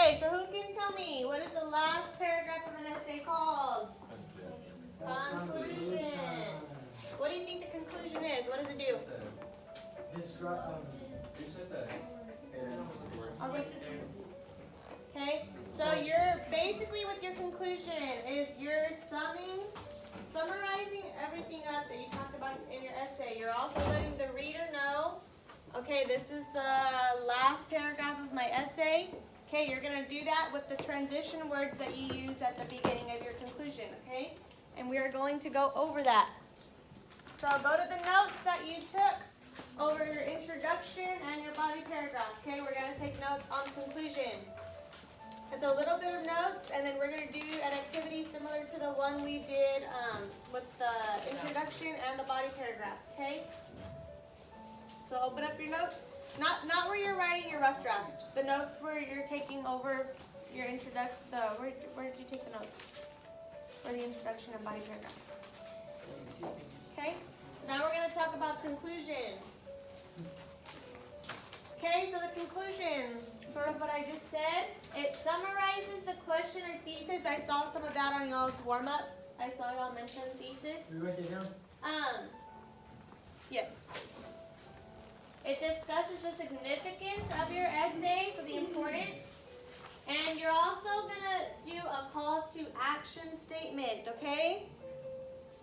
Okay, so who can tell me what is the last paragraph of an essay called? Conclusion. What do you think the conclusion is? What does it do? Okay, so you're basically with your conclusion is you're summarizing everything up that you talked about in your essay. You're also letting the reader know, okay, this is the last paragraph of my essay. Okay, you're going to do that with the transition words that you use at the beginning of your conclusion, okay? And we are going to go over that. So go to the notes that you took over your introduction and your body paragraphs, okay? We're going to take notes on conclusion. It's a little bit of notes, and then we're going to do an activity similar to the one we did with the introduction and the body paragraphs, okay? So open up your notes. Not where you're writing your rough draft. The notes where you're taking over your introduction. Where did you take the notes? For the introduction and body paragraph. Okay? So now we're going to talk about conclusion. Okay, so the conclusion, sort of what I just said, it summarizes the question or thesis. I saw some of that on y'all's warm-ups. I saw y'all mention thesis. Did you write that down? Yes. It discusses the significance of your essay, so the importance. And you're also going to do a call to action statement, okay?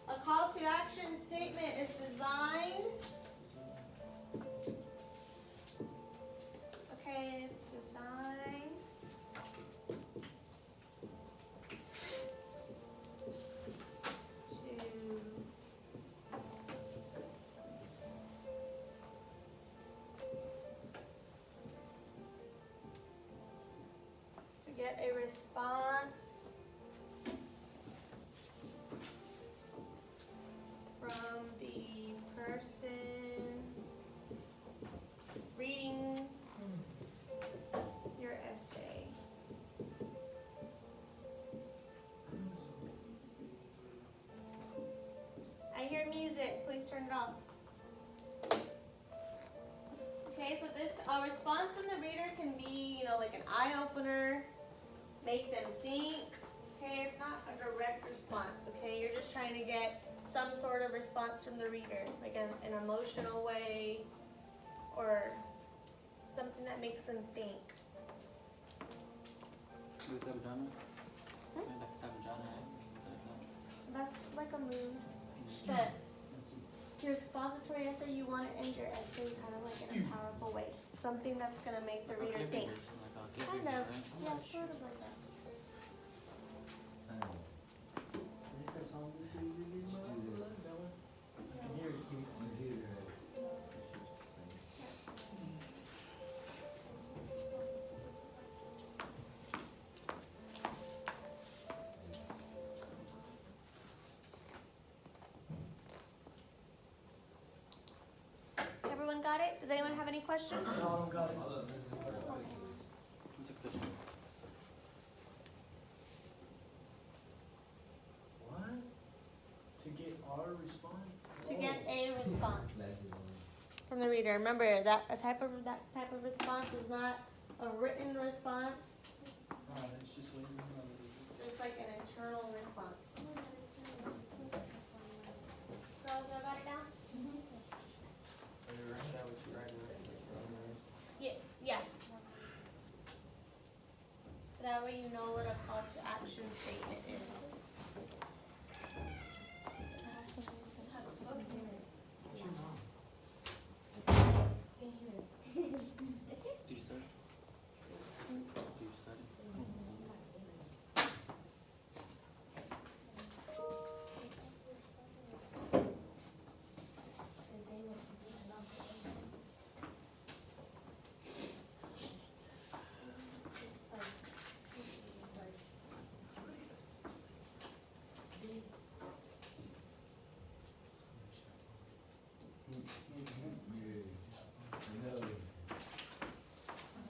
A call to action statement is designed. Okay, it's designed to get a response from the person reading your essay. I hear music. Please turn it off. Okay, so this a response from the reader can be, like an eye opener, make them think. Okay, it's not a direct response. Okay, you're just trying to get some sort of response from the reader, like an emotional way, or something that makes them think. That's like a mood. That your expository essay, you want to end your essay kind of like in a powerful way. Something that's going to make the reader think. Kind of. Yeah, sort of like that. Is this that song we should use again? I can hear it. Everyone got it? Does anyone have any questions? No, I got it. What? To get our response? To get a response from the reader. Remember that type of response is not a written response. It's just waiting on the It's like an internal response. Girls, y'all got it down? Yeah. So that way you know what a call to action statement is. Do you start?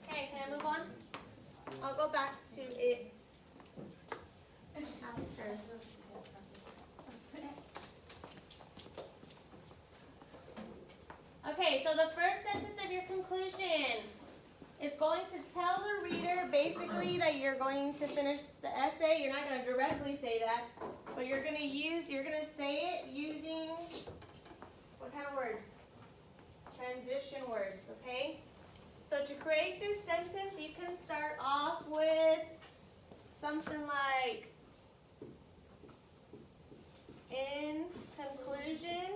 Okay, can I move on? I'll go back to it after. Okay, so the first sentence of your conclusion It's going to tell the reader basically that you're going to finish the essay. You're not going to directly say that, but you're going to say it using what kind of words? Transition words, okay? So to create this sentence, you can start off with something like, in conclusion,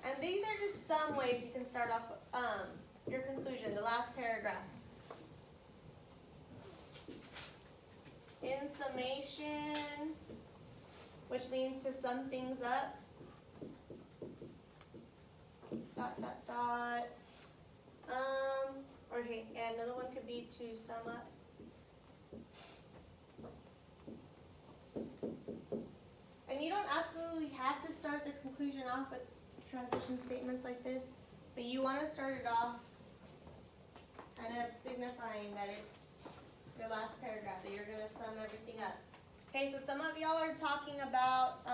and these are just some ways you can start off your conclusion, the last paragraph. In summation, which means to sum things up. Dot, dot, dot. Or hey, yeah, another one could be to sum up. And you don't absolutely have to start the conclusion off with transition statements like this, but you want to start it off kind of signifying that it's your last paragraph, that you're going to sum everything up. Okay, so some of y'all are talking about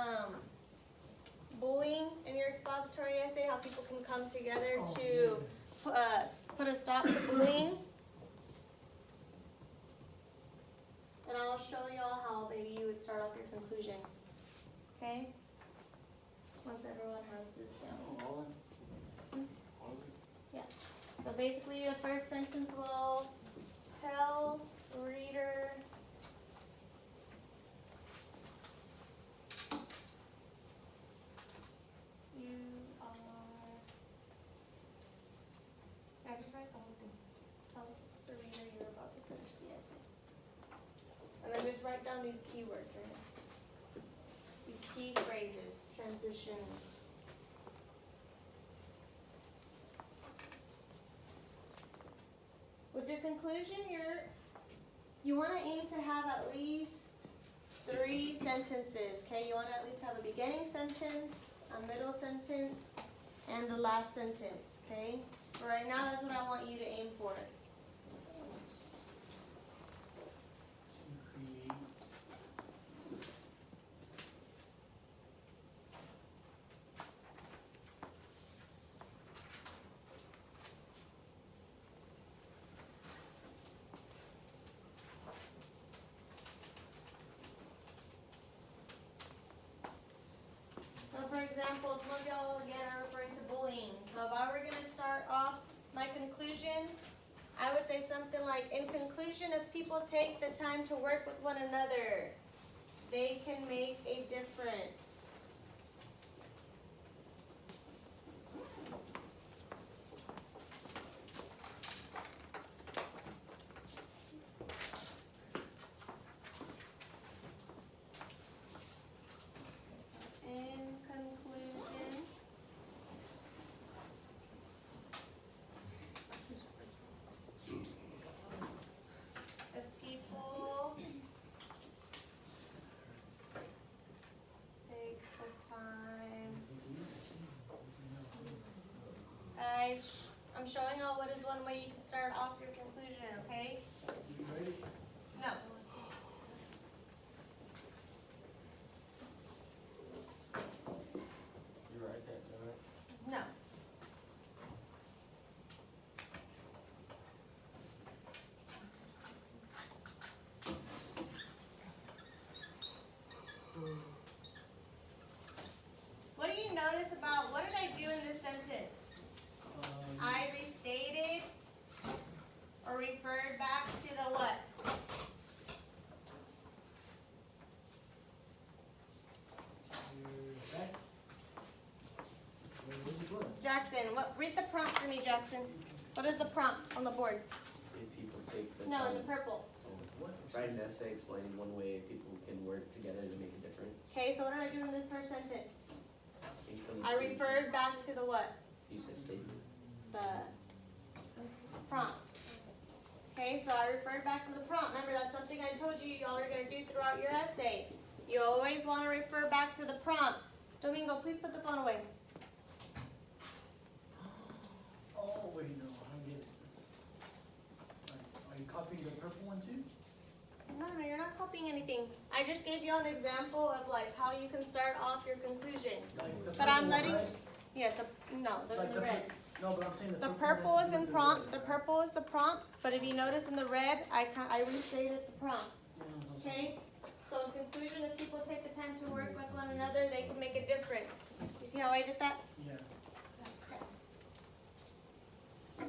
bullying in your expository essay, how people can come together to put a stop to bullying. And I'll show y'all how maybe you would start off your conclusion. Okay? Once everyone has this down. Yeah. So basically the first sentence will tell the reader you are. I just write the whole thing. Tell the reader you're about to finish the essay. And then just write down these keywords right now. These key phrases, transition. With your conclusion, you want to aim to have at least 3 sentences, okay? You want to at least have a beginning sentence, a middle sentence, and the last sentence, okay? For right now, that's what I want you to aim for. For example, some of y'all again are referring to bullying. So if I were going to start off my conclusion, I would say something like, in conclusion, if people take the time to work with one another, they can make a difference. I'm showing y'all what is one way you can start off your conclusion, okay? You ready? No. You write that, right? No. What do you notice about, what did I do in this sentence? I restated or referred back to the what? Jackson, read the prompt for me, Jackson. What is the prompt on the board? If people take the No, time. in the purple. So write an essay explaining one way people can work together to make a difference. Okay, so what did I do in this first sentence? In I referred back to the what? You said statement. The prompt. Okay, so I referred back to the prompt. Remember, that's something I told you y'all are going to do throughout your essay. You always want to refer back to the prompt. Domingo, please put the phone away. Oh, wait, no, I get it. Are you copying the purple one too? No, you're not copying anything. I just gave you an example of like how you can start off your conclusion. Like the But I'm purple one, letting, right? yes, no, Like the red. No, but I'm saying The the purple has is to do in with the prompt. red, The right? purple is the prompt. But if you notice in the red, I restated the prompt. Yeah, no, so- Okay. So in conclusion, if people take the time to work with one another, they can make a difference. You see how I did that? Yeah. Okay.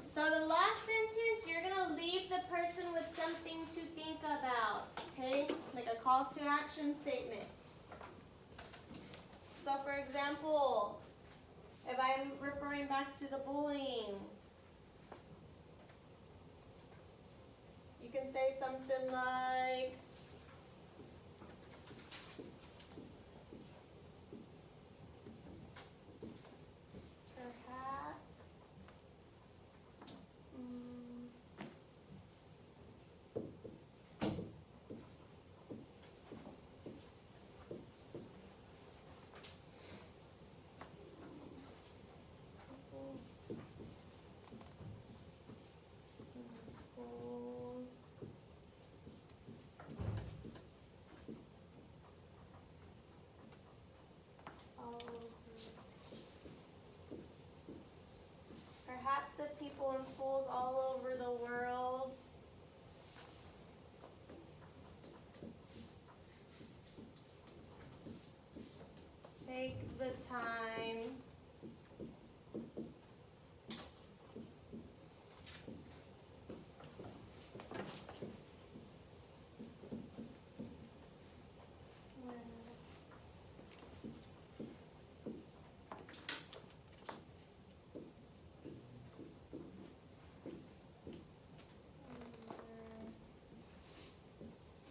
So the last sentence, you're gonna leave the person with something to think about. Okay? Like a call to action statement. So for example, if I'm referring back to the bullying, you can say something like, perhaps, in schools all over. Perhaps if people in schools all over the world take the time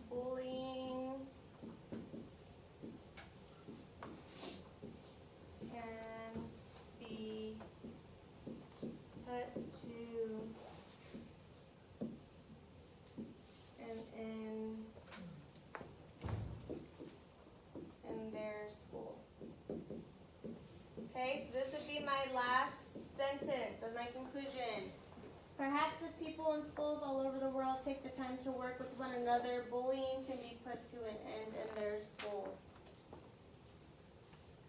bullying can be put to an end in their school. Okay, so this would be my last sentence of my conclusion. Perhaps if people in schools all over the world take the time to work with one another, bullying can be put to an end in their school.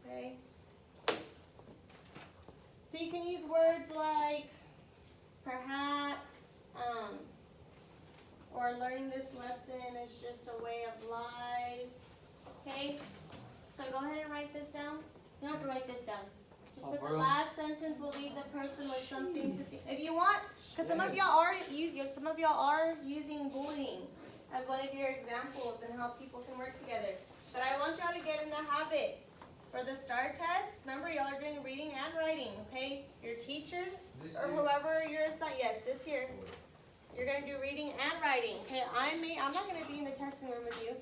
Okay? So you can use words like perhaps, or learning this lesson is just a way of life. Okay? So go ahead and write this down. You don't have to write this down. Just put the last sentence will leave the person with something to think. If you want, because some of y'all are using bullying as one of your examples and how people can work together. But I want y'all to get in the habit. For the STAR test, remember y'all are doing reading and writing, okay? Your teacher or whoever you're assigned, yes, this year, you're gonna do reading and writing, okay? I'm not gonna be in the testing room with you.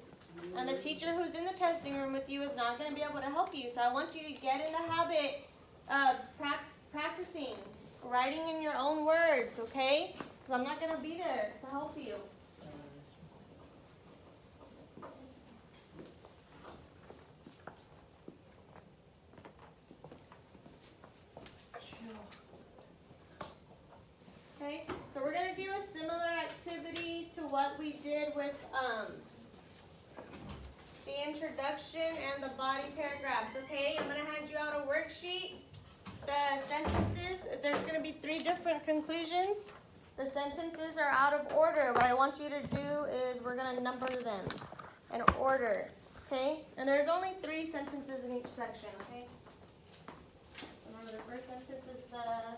And the teacher who's in the testing room with you is not gonna be able to help you. So I want you to get in the habit of practicing, writing in your own words, okay? Because I'm not gonna be there to help you. Okay, so we're going to do a similar activity to what we did with the introduction and the body paragraphs, okay? I'm going to hand you out a worksheet. The sentences, there's going to be 3 different conclusions. The sentences are out of order. What I want you to do is we're going to number them in order, okay? And there's only 3 sentences in each section, okay? So remember, the first sentence is the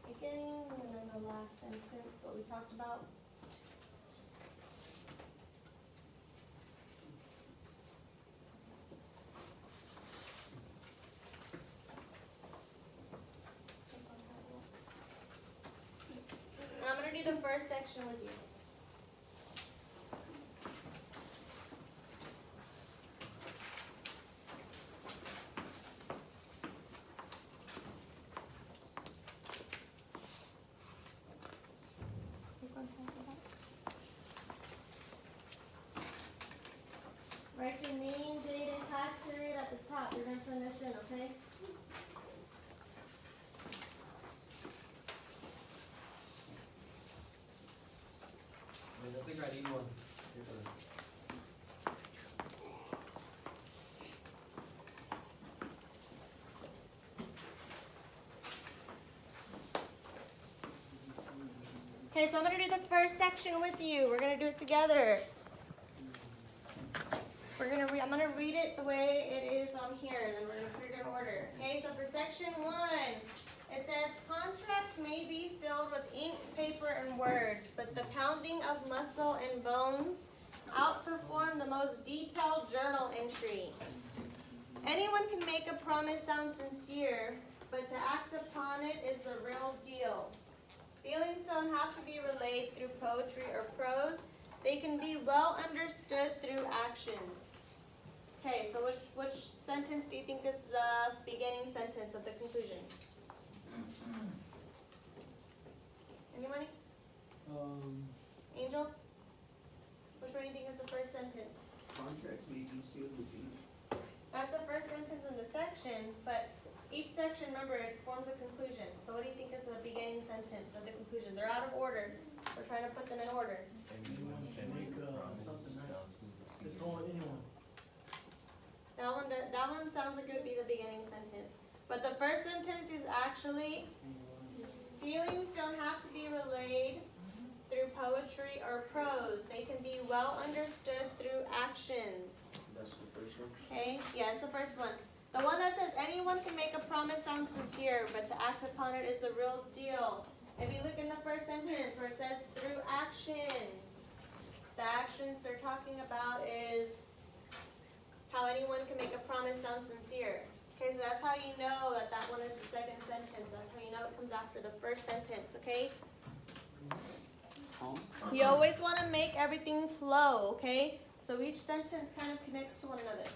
beginning, and then the last sentence, what we talked about. And I'm going to do the first section with you. Write your name, date, and class period at the top. You're going to turn this in, okay? I think I need one. Okay, so I'm gonna do the first section with you. We're gonna do it together. I'm gonna read it the way it is on here, and then we're gonna put it in order. Okay, so for section 1, it says contracts may be sealed with ink, paper, and words, but the pounding of muscle and bones outperform the most detailed journal entry. Anyone can make a promise sound sincere, but to act upon it is the real deal. Feelings don't have to be relayed through poetry or prose. They can be well understood through actions. Okay, so which sentence do you think is the beginning sentence of the conclusion? Anybody? Angel? Which one do you think is the first sentence? Contracts may be sealed with ink. That's the first sentence in the section, but each section, remember, it forms a conclusion. So what do you think is the beginning sentence of the conclusion? They're out of order. We're trying to put them in order. Anyone can make something, right? It's all anyone. That one sounds like it would be the beginning sentence. But the first sentence is actually, feelings don't have to be relayed through poetry or prose. They can be well understood through actions. That's the first one. Okay, yeah, it's the first one. The one that says anyone can make a promise sound sincere, but to act upon it is the real deal. If you look in the first sentence where it says through actions, the actions they're talking about is how anyone can make a promise sound sincere. Okay, so that's how you know that that one is the second sentence. That's how you know it comes after the first sentence, okay? You always want to make everything flow, okay? So each sentence kind of connects to one another.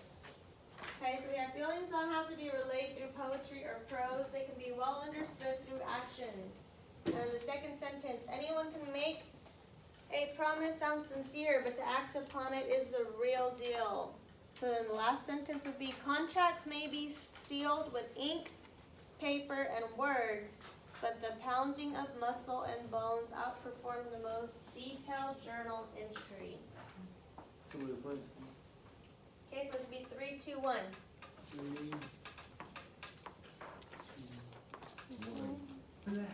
Okay, so we have feelings don't have to be relayed through poetry or prose. They can be well understood through actions. And then the second sentence, anyone can make a promise sound sincere, but to act upon it is the real deal. So then the last sentence would be, contracts may be sealed with ink, paper, and words, but the pounding of muscle and bones outperform the most detailed journal entry. So we put Okay, so it would be 3, 2, 1. 3, 2, 1.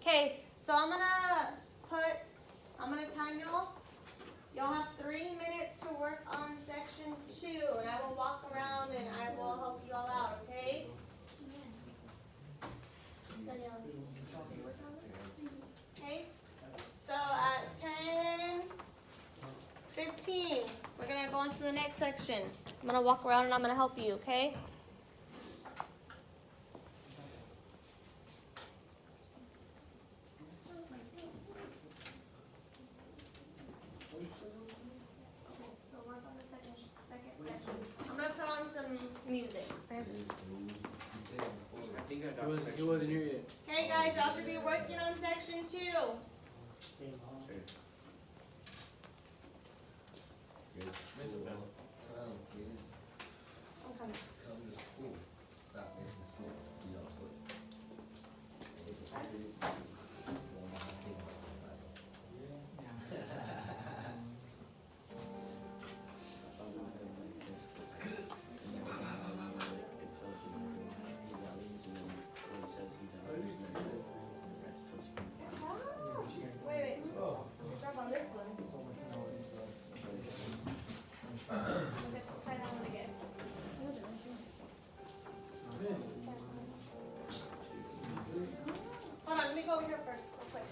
Okay, so I'm gonna time y'all. Y'all have 3 minutes to work on section 2, and I will walk around and I will help you all out, okay? Danielle, okay? So at 10:15, we're gonna go into the next section. I'm gonna walk around and I'm gonna help you, okay? So work on the second section. I'm gonna put on some music. Okay? I think I got He section wasn't two. here yet. Okay, guys, y'all should be working on section 2. Sure. I'm coming. Wait. Drop on this one. Okay, try that one again. Hold on, let me go over here first, real quick.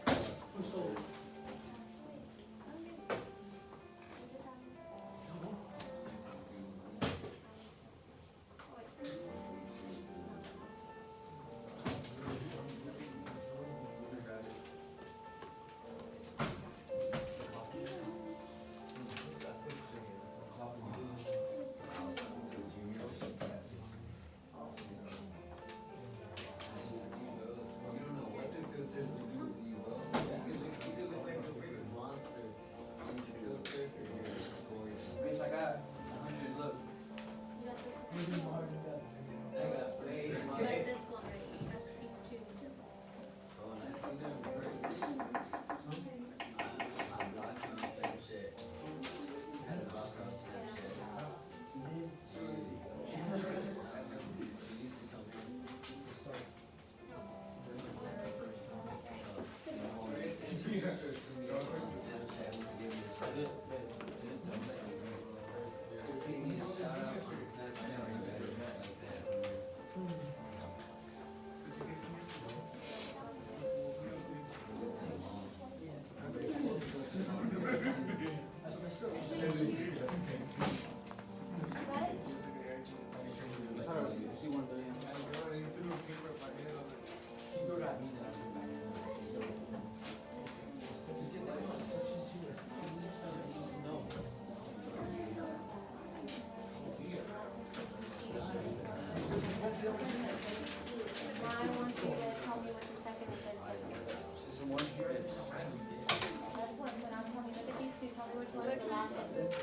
That's one, so now tell me, look at these two, tell me which one is the last sentence.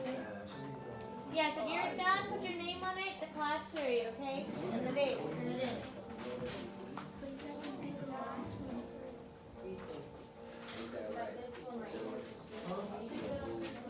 Yes, if you're done, put your name on it, the class period, okay? And the date, turn it in. Got this one right here. You got this one right. I'm coming, give me a second.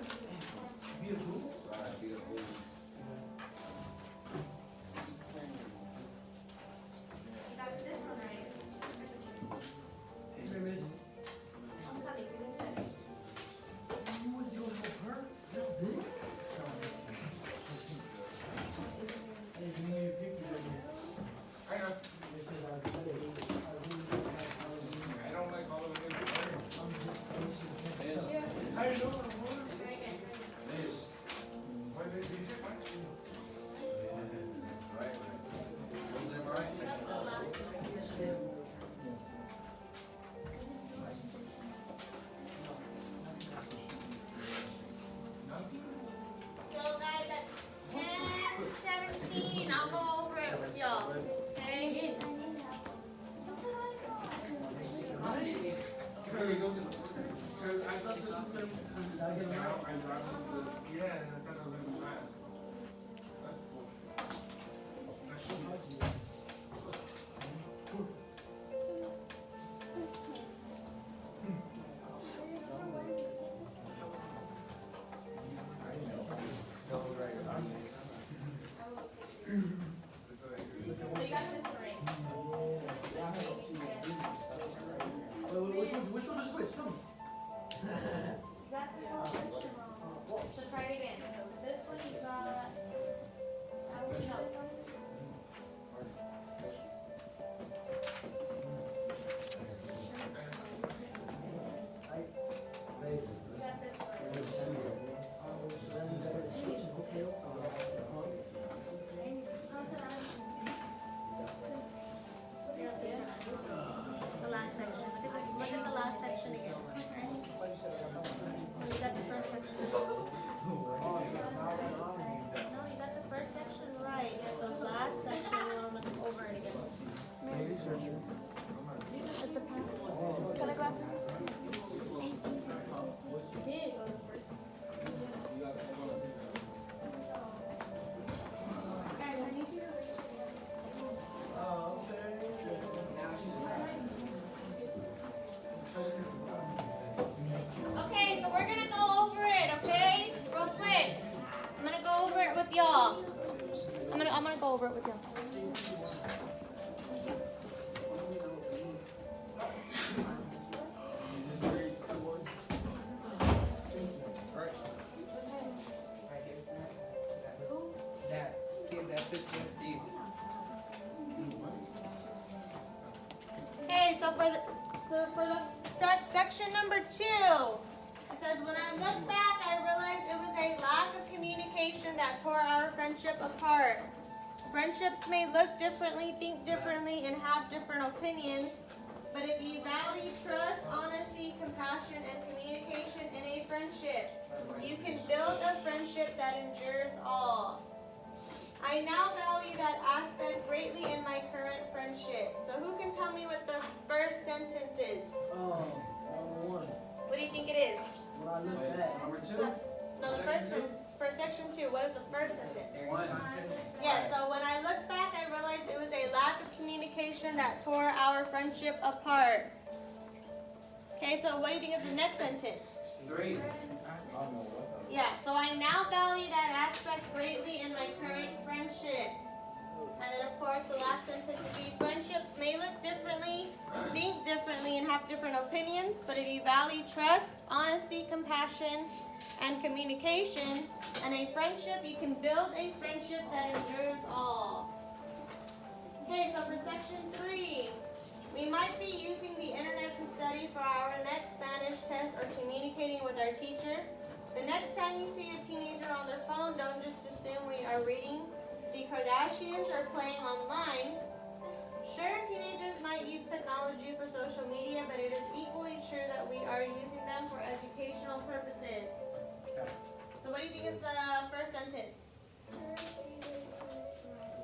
So guys, at 10:17, I'll go over it with y'all. Okay? We got this right. Which one to switch? Tell me. You got this whole section wrong. So try it again. This one you got. No. You got this right. The last section. Look at the last section again. You got the first section. No, you got the first section right. The last section, we're gonna look over it again. At the past. Can I go after this? Guys, I need you to Okay, so we're gonna go over it, okay? Real quick. I'm gonna go over it with y'all. I'm gonna go over it with y'all. Okay, so for the section number 2, it says, when I look back, I realized it was a lack of communication that tore our friendship apart. Friendships may look differently, think differently, and have different opinions, but if you value trust, honesty, compassion, and communication in a friendship, you can build a friendship that endures all. I now value that aspect greatly in my current friendship. So who can tell me what the first sentence is? One. What do you think it is? When I look back. Number No, the first sentence. For section 2, what is the first sentence? 1. Yeah, so when I look back, I realized it was a lack of communication that tore our friendship apart. Okay, so what do you think is the next sentence? 3. Yeah, so I now value that aspect greatly in my current friendships. And then, of course, the last sentence would be, friendships may look differently, think differently, and have different opinions, but if you value trust, honesty, compassion, and communication and a friendship, you can build a friendship that endures all. Okay, so for section 3, we might be using the internet to study for our next Spanish test or communicating with our teacher. The next time you see a teenager on their phone, don't just assume we are reading the Kardashians or playing online. Sure, teenagers might use technology for social media, but it is equally true that we are using them for educational purposes. So what do you think is the first sentence?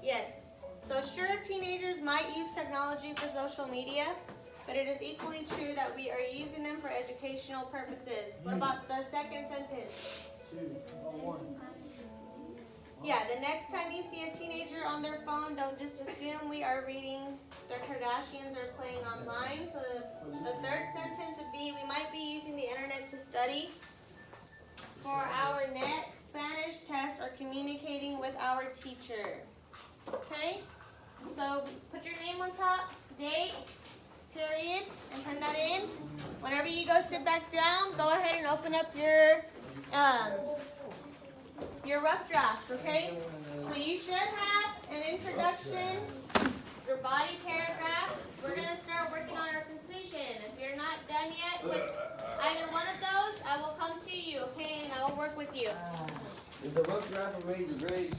Yes. So sure, teenagers might use technology for social media, but it is equally true that we are using them for educational purposes. What about the second sentence? 1. Yeah, the next time you see a teenager on their phone, don't just assume we are reading their Kardashians or playing online. So the third sentence would be, we might be using the internet to study, for our net Spanish test, or communicating with our teacher. Okay? So put your name on top, date, period, and turn that in. Whenever you go sit back down, go ahead and open up your rough drafts, okay? So you should have an introduction, your body paragraphs. We're going to start working on our completion. If you're not done yet with either one of those, I will come to you, okay? And I will work with you. Is the rough draft ready to grade?